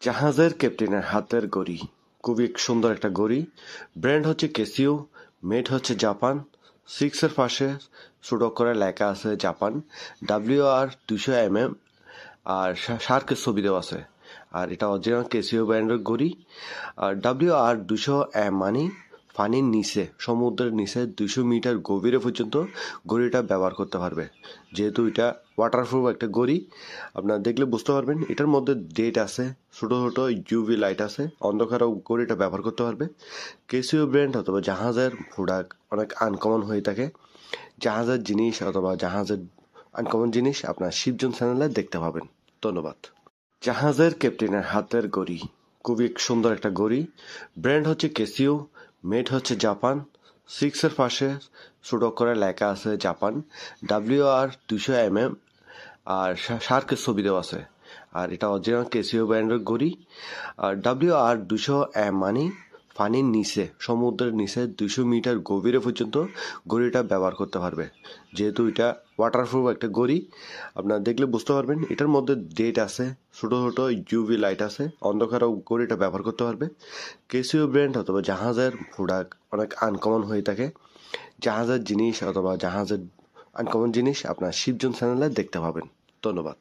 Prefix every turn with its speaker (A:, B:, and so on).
A: জাহাজের ক্যাপ্টেনের হাতের ঘড়ি খুবই সুন্দর একটা ঘড়ি। ব্র্যান্ড হচ্ছে ক্যাসিও, মেড হচ্ছে জাপান। 6 এর পাশে ছোট করে লেখা আছে জাপান। WR 200 আর শার্কের ছবি দেওয়া আছে। আর এটা অরিজিনাল ক্যাসিও ব্র্যান্ডের ঘড়ি। আর WR 200 মানে পানির নিচে, সমুদ্রের নিচে 200 মিটার গভীরে পর্যন্ত ঘড়িটা ব্যবহার করতে পারবে। যেহেতু এটা ওয়াটারপ্রুফ একটা ঘড়ি, আপনারা দেখলে বুঝতে পারবেন। এটার মধ্যে ডেট আছে, ছোট ছোট ইউভি লাইট আছে, অন্ধকারেও ঘড়িটা ব্যবহার করতে পারবে। ক্যাসিও ব্র্যান্ড অথবা জাহাজের প্রোডাক্ট অনেক আনকমন হয়ে থাকে। জাহাজের জিনিস অথবা জাহাজের আনকমন জিনিস আপনার শিবজন চ্যানেলে দেখতে পাবেন। ধন্যবাদ। জাহাজের ক্যাপ্টেনের হাতের ঘড়ি খুবই সুন্দর একটা ঘড়ি। ব্র্যান্ড হচ্ছে ক্যাসিও, মেড হচ্ছে জাপান। 6 এর পাশে ছোট করে লেখা আছে জাপান। WR 200 আর শার্কের ছবি দেওয়া আছে। আর এটা অরিজিনাল ক্যাসিও ব্র্যান্ডের ঘড়ি। আর WR 200 মানে পানির নিচে, সমুদ্রের নিচে 200 মিটার গভীরে পর্যন্ত ঘড়িটা ব্যবহার করতে পারবে। যেহেতু এটা ওয়াটারপ্রুফ একটা ঘড়ি, আপনারা দেখলে বুঝতে পারবেন। এটার মধ্যে ডেট আছে, ছোট ছোট ইউভি লাইট আছে, অন্ধকারেও ঘড়িটা ব্যবহার করতে পারবে। ক্যাসিও ব্র্যান্ড অথবা জাহাজের প্রোডাক্ট অনেক আনকমন হয়ে থাকে। জাহাজের জিনিস অথবা জাহাজের আনকমন জিনিস আপনার শিবজন চ্যানেলে দেখতে পাবেন। ধন্যবাদ।